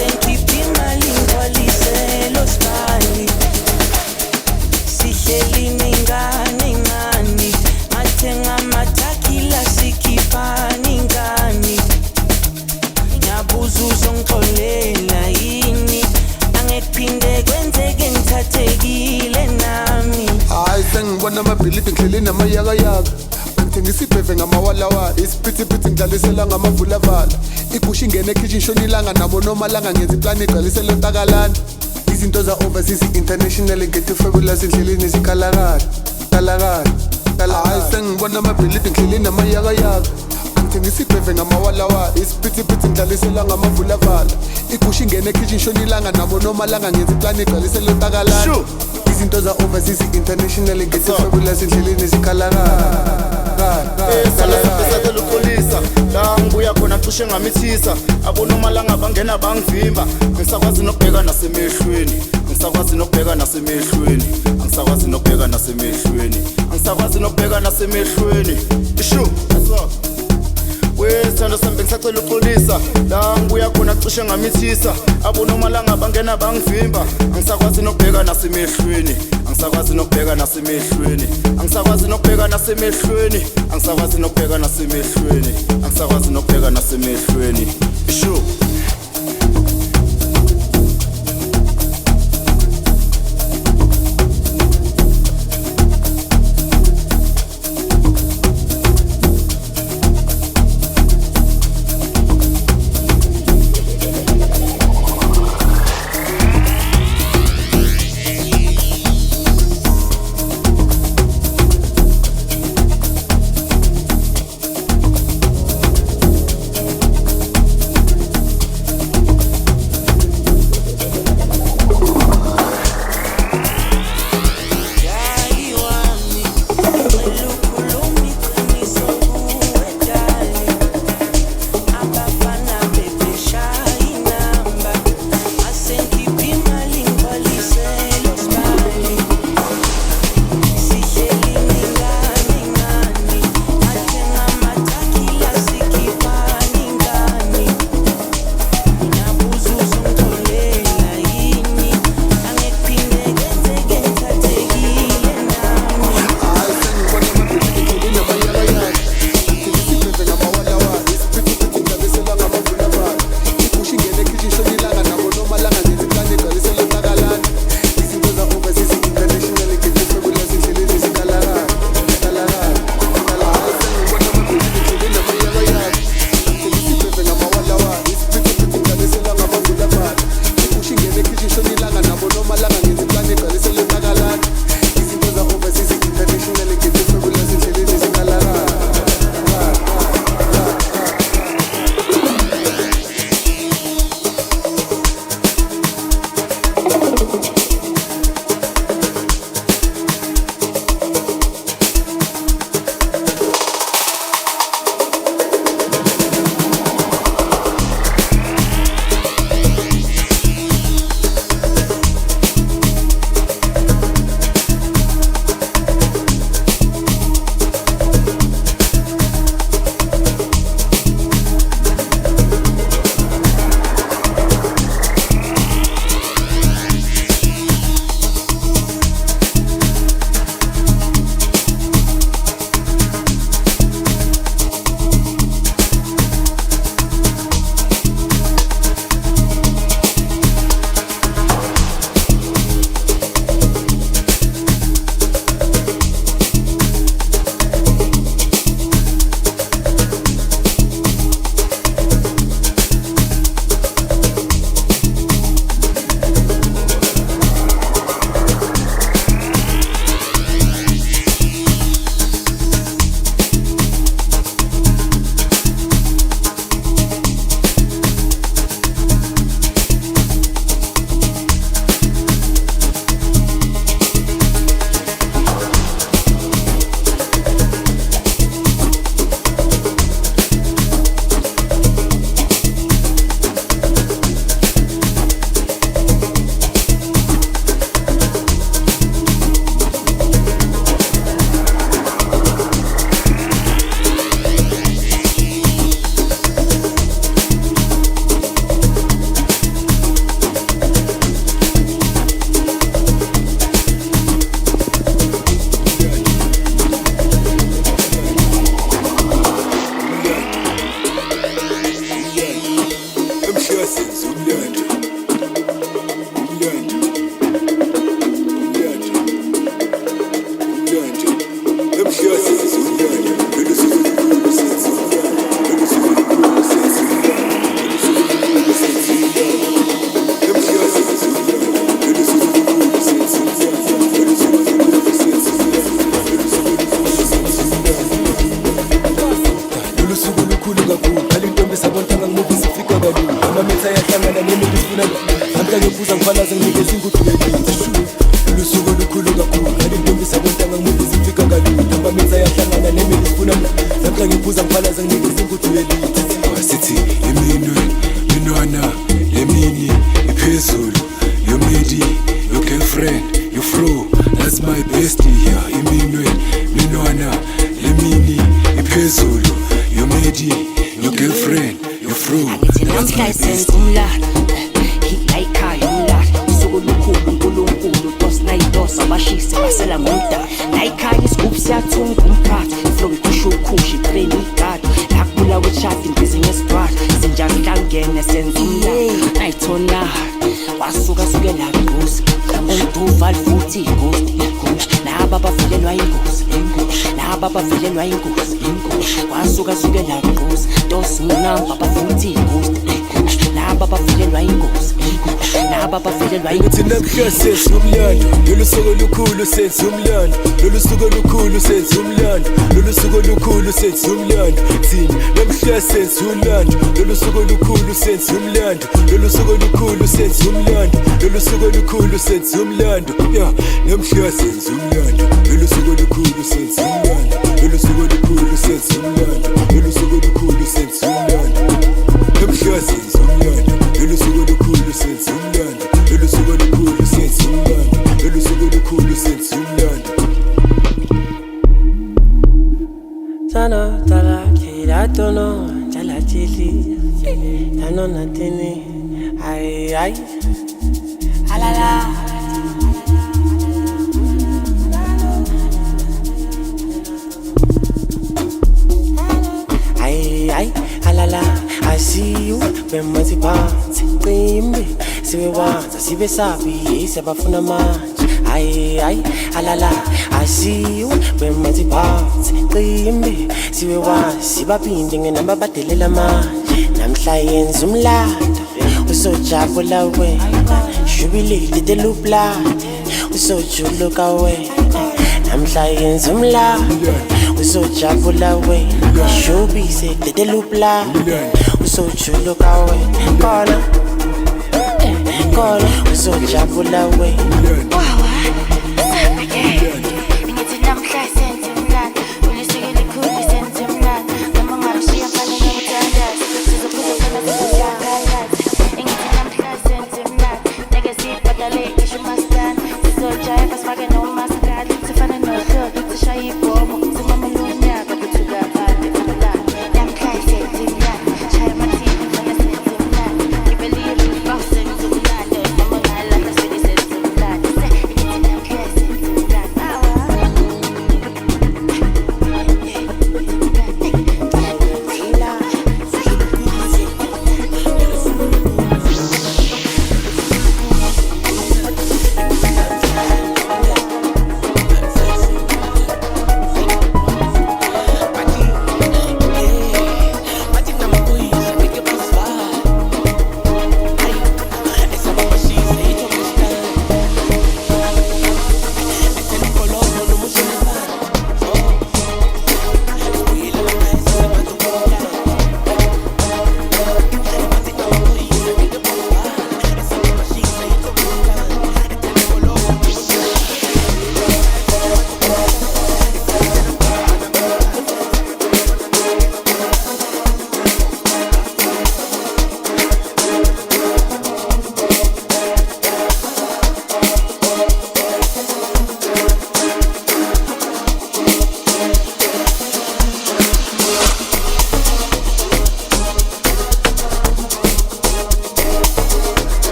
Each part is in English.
sengikhipha imali ngigcwaliselo sibali sihleli nengane ngani mathenga amathakila sikhiphani ngani ngiyabuza uzongixolela yini angekuphinde kwenzeke ngithathekile nami hayi sengibona amabhilidi ngihleli namayakayaka ngithengisa ibheve ngamawalawala isiphithiphithi ngidlalisela ngamavulavala igusha ingene ekitchen shona ilanga nabo nomalanga ngenza iplani igcwalisela entakalana izinto za-overseas international ngethe fabulous endleleni zikhalakala hayi sengibona amabhilidi ngihleli namayakayaka ngithengisa ibheve ngamawalawala isiphithiphithi ngidlalisela ngamavulavala igusha ingene ekitchen shona ilanga nabo nomalanga ngenza iplani igcwalisela entakalana izinto za-overseas international ngethe fabulous endleleni zikhalakala Salatela upolisa la ngibuya khona cishe ngamithisa abonomalanga bangena bangivimba ngisakwazi nokubheka nasemehlweni ngisakwazi nokubheka nasemehlweni ngisakwazi nokubheka nasemehlweni ngisakwazi nokubheka nasemehlweni ishu wesithando sambe ngisacela uxolisa la ngibuya khona cishe ngamithisa abonomalanga bangena bangivimba ngisakwazi nokubheka nasemehlweni ngisakwazi nokubheka nasemehlweni ngisakwazi nokubheka nasemehlweni ngisakwazi nokubheka nasemehlweni ngisakwazi nokubheka nasemehlweni ishu Senza umlando, lolu suku lukhulu senza umlando, lolu suku lukhulu senza umlando, lolu suku lukhulu senza umlando, thina namhla senza umlando, lolu suku lukhulu senza umlando, lolu suku lukhulu senza umlando, lolu suku lukhulu senza umlando, yeah, namhla senza umlando, lolu suku lukhulu senza umlando, lolu suku lukhulu senza umlando, lolu suku lukhulu senza umlando, namhla senza umlando, lolu suku lukhulu senza umlando, lolu suku lukhulu senza umlando, lolu suku lukhulu senza umlando. Sana tala kira tono jala chili tano natini ay ay alala ay ay alala I see you when my pants qimbi sibebanza sibe sabi sebafuna manje ay ay alala I see you when my pants qimbi sibebanza sibaphinde ngenamba badelela manje namhla yenza umlando usojabula wena jubilate the loop blood usojuluka wena namhla yenza umlando usojabula wena showbiz the loop blood usojuluka wena kona usojabula wena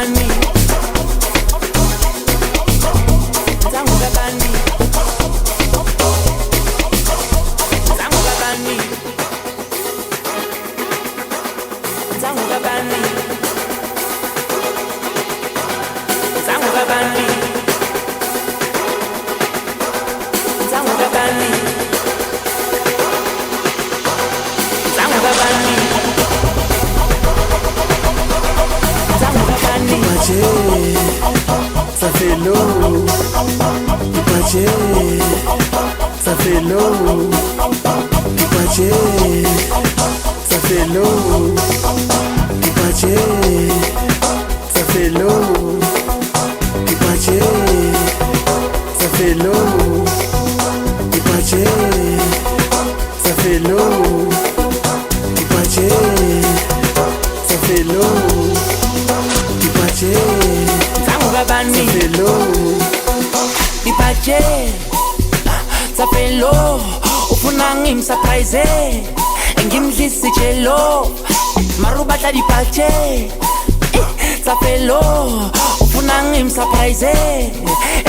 bani zangu bani ça fait l'eau, Pipaché, ça fait l'eau, Pipaché, ça fait l'eau, Pipaché, ça fait l'eau, Pipaché, ça fait l'eau, Pipaché, ça fait l'eau, Pipaché, ça fait l'eau, Pipaché. Bani Hello Pipache Sapelo Ufuna ngimsurprise ngimdlisi chelo Marubata dipache Sapelo Ufuna ngimsurprise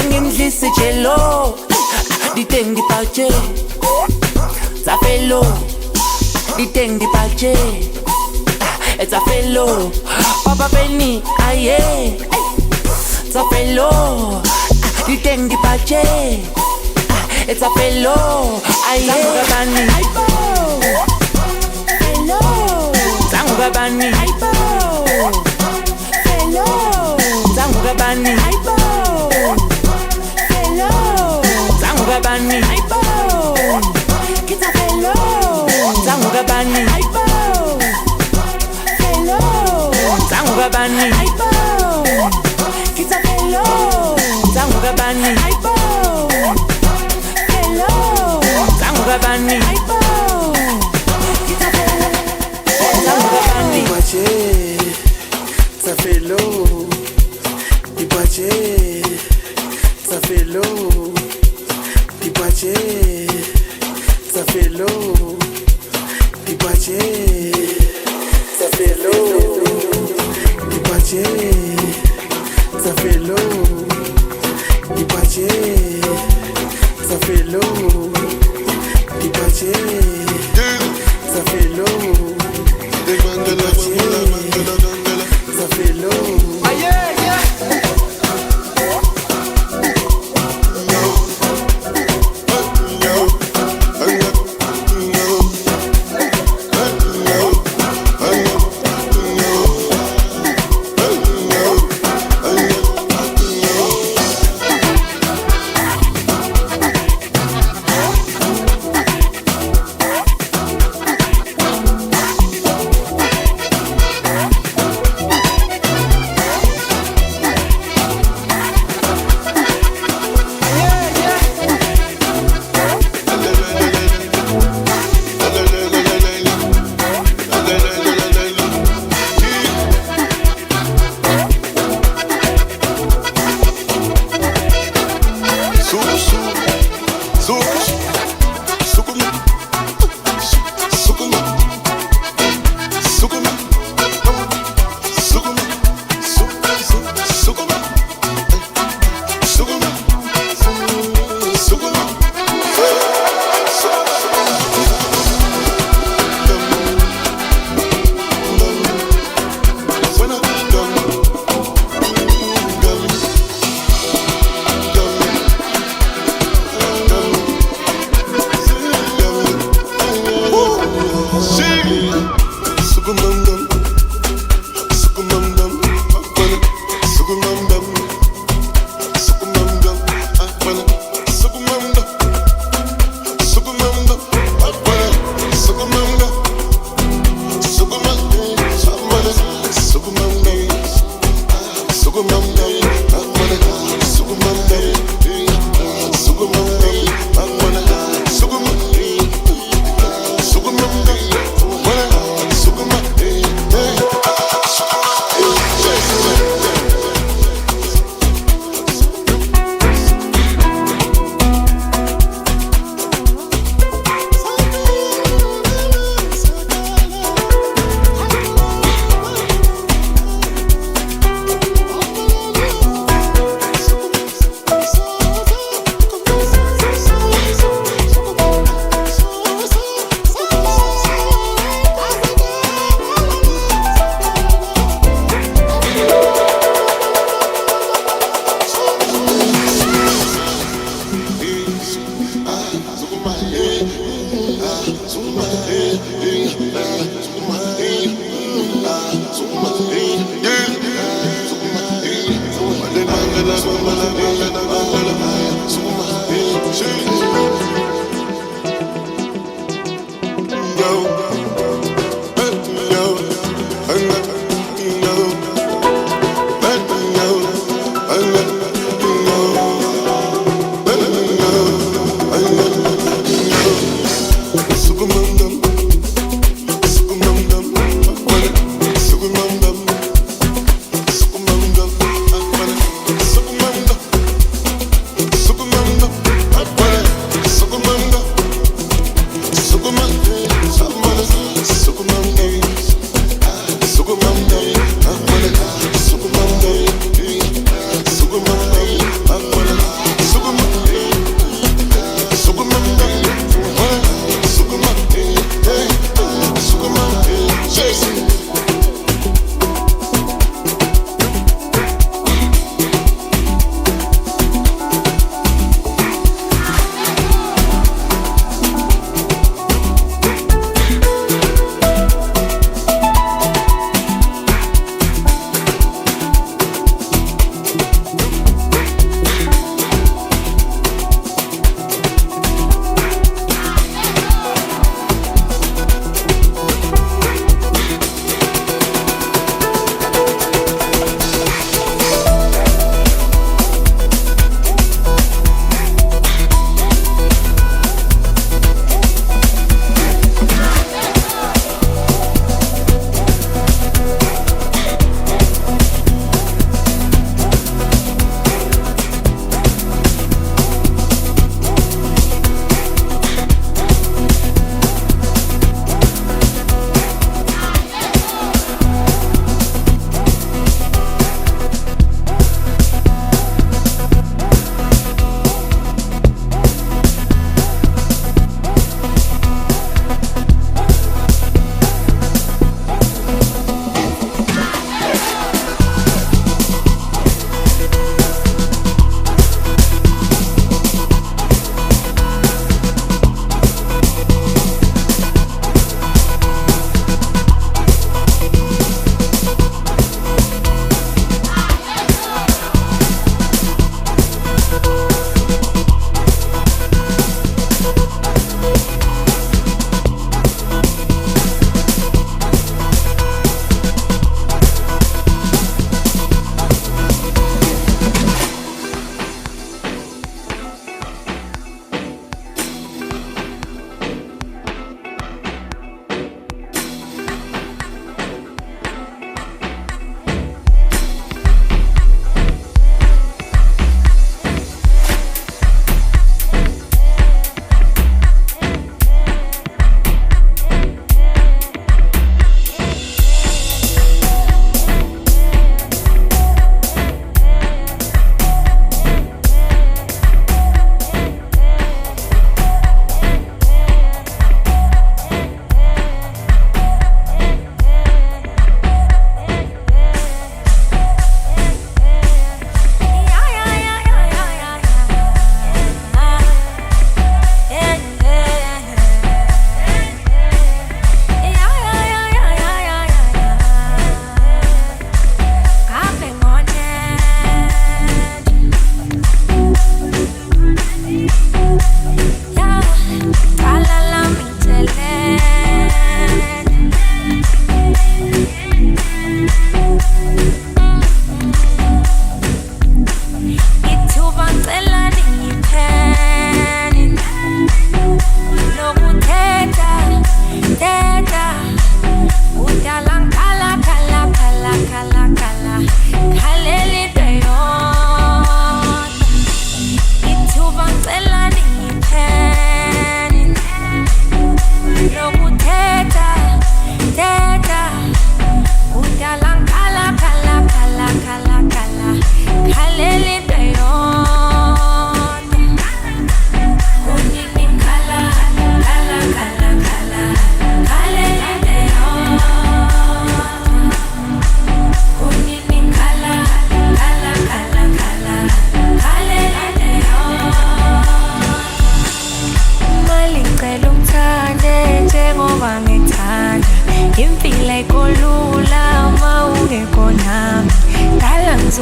ngimdlisi chelo Diteng dipache Sapelo Diteng dipache It's a fellow Papa Benny aye it's a fellow, you think the pache. It's a fellow, Zanguga bani. Fellow, Zanguga bani. Fellow, Zanguga bani. Fellow, Zanguga bani. It's a fellow, Zanguga bani. Fellow, Zanguga bani. It's a fellow, Zanguga bani. Fellow, Zanguga bani. It's a fellow, Zanguga bani. Pipaché, ça fait l'eau, Pipaché, ça fait l'eau, Pipaché, ça fait l'eau, Pipaché, ça fait l'eau, Pipaché. Ça fait l'eau, Pipaché, ça fait l'eau, Pipaché, ça fait l'eau, Pipaché, ça fait l'eau.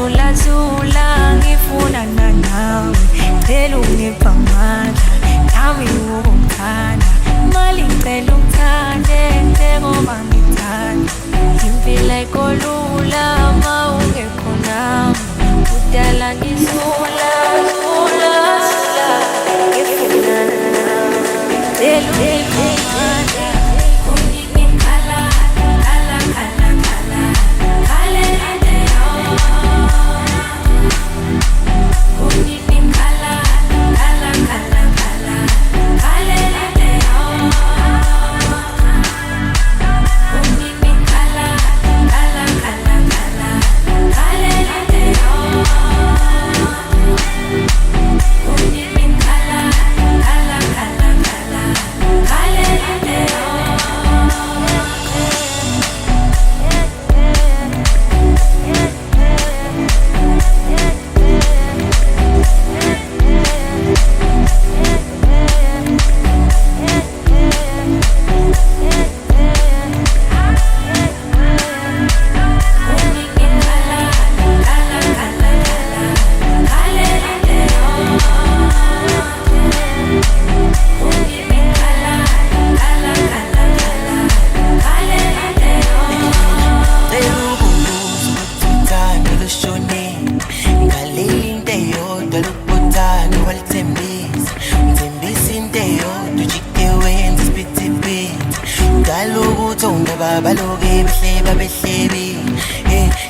zula zula ngifuna nawe cela ungipha amandla nami ukuthanda mali ngicela ungithande njengoba ngithanda impilo ikolula ma ungekho nami udala ngizula zula zula ngifuna nawe cela ungipha amandla baloke behleba behlebi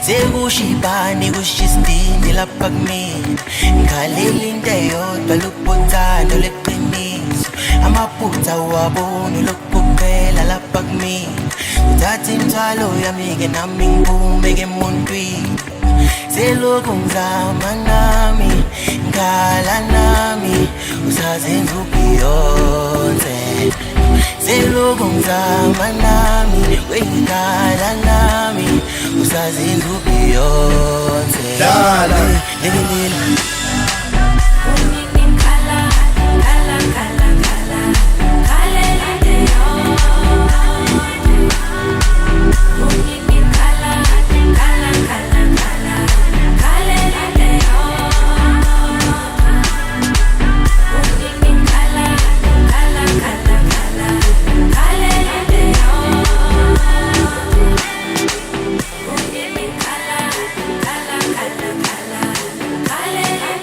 sekushibane kushisindini lapha kumina ngikhalela into eyodwa lokubuthano leqiniso amaphutha wabona lokuphela lapha kumina uthatha imithwalo yami-ke nami ngibumeke emuntwini selokhu ngizama nami ngikhala nami usazenza uBeyonce selokhu ngizama nami wengikhala nami usazenza uBeyonce dala lekelela Kale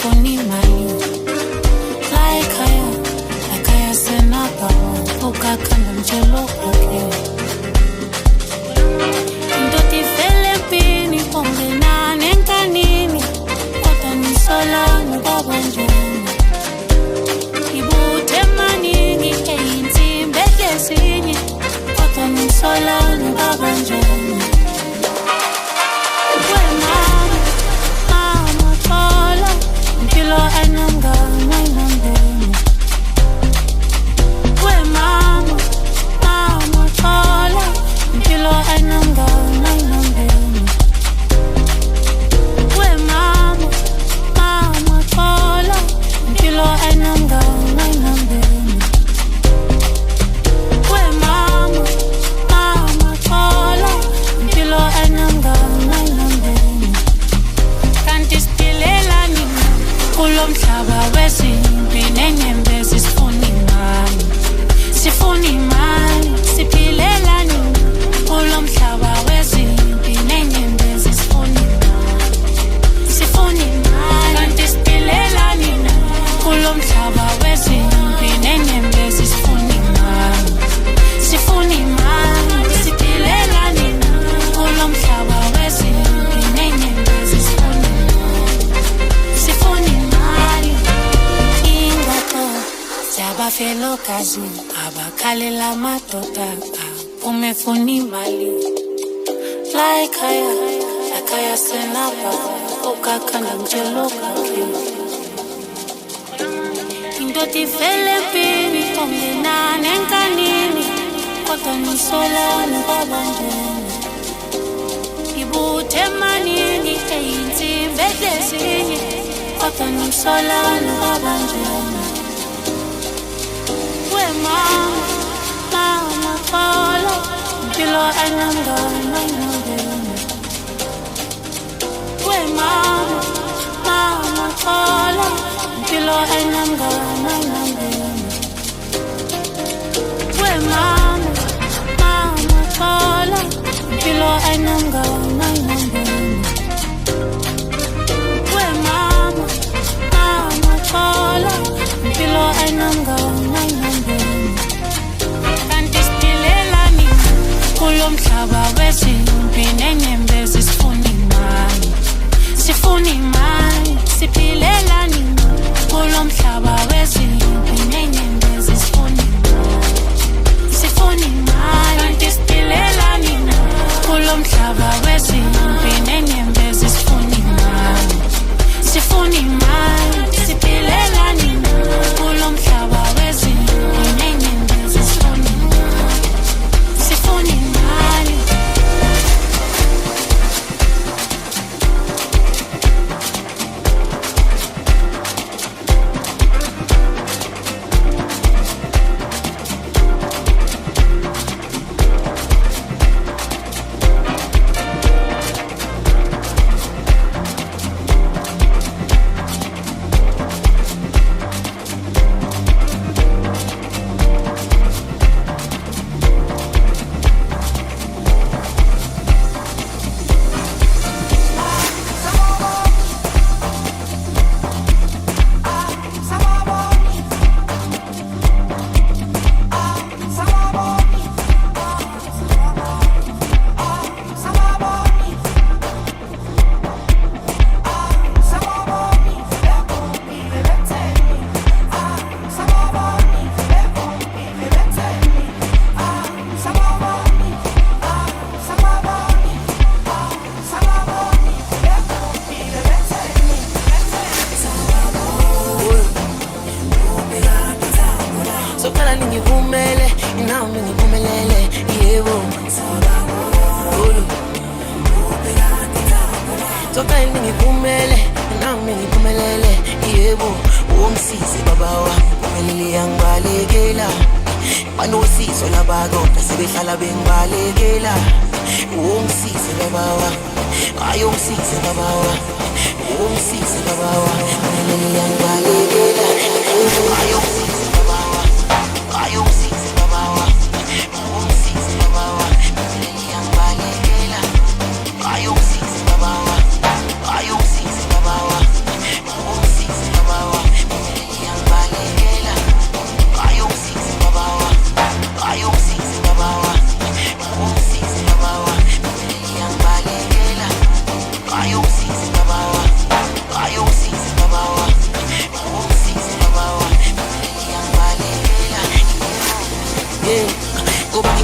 umefuni mali Laikaya senapa ukakanda mchelo wake Ndoti Filipini ongena nenkanini Kota nisola ngubaba njani Ibute manini eyinti mbekesinye Kota nisola ngubaba njani Kilo ananga mainambeni We mama chola Kilo ananga mainambeni We mama chola Kilo ananga mainambeni We mama chola Kilo ananga mainambeni Kanti stilela nina Kulomhlaba wesimpi nenyembezi sifuna imali siphilela nini Kulomhlaba wesimpi nenyembezi sifuna imali kanti siphilela nini Kulomhlaba wesimpi nenyembezi sifuna imali siphilela nini Kulomhlaba wesimpi nenyembezi sifuna imali Abafelo kazi abakhalela madoda umefuni mali Laikaya senapa ukakanda mchelo wake Indoti Filipini ongena nenkanini Kota nisola ngubaba njani Ibute manini eyinti mbekesinye Kota nisola ngubaba njani Mama chola Kilo ananga mainambeni We mama chola Kilo ananga mainambeni We mama chola Kilo ananga mainambeni We mama chola Kilo ananga mainambeni Kanti stilela nini Kulomhlaba wesimpi nenyembezi sifuna imali siphilela nini Kulomhlaba wesimpi nenyembezi sifuna imali Kanti stilela nini Kulomhlaba wesimpi nenyembezi sifuna imali siphilela nini Kulomhlaba wesimpi nenyembezi sifuna imali Ayong sisi babawa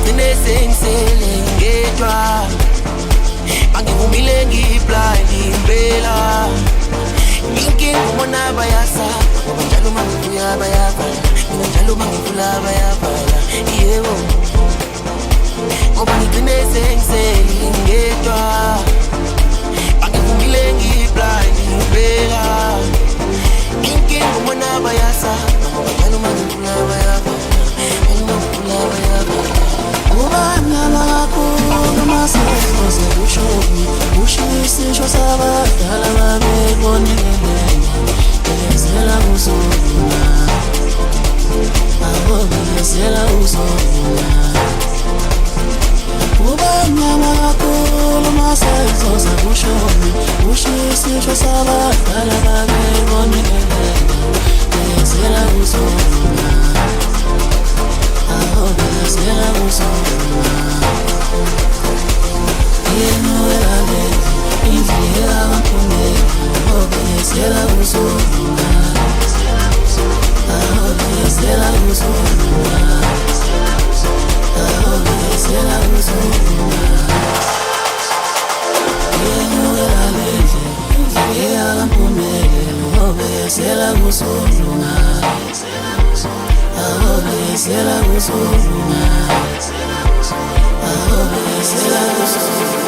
ngigcine sengisele ngedwa bangivumile ngiblind impela inkinga ubona bayasa ngoba njalo mangivuya bayavala mina njalo mangivula bayavala yebo ngoba ngigcine sengisele ngedwa bangivumile ngiblind impela inkinga ubona bayasa ngoba njalo mangivula bayavala njalo mangivula bayavala ubana kakhulu masekoze ushoni ushiyisisho sabadala babebonelele bezela uzoluna abo bezela uzoluna ubana kakhulu masekoze ushoni ushiyisisho sabadala babebonelele bezela uzoluna abo bezela uzoluna Será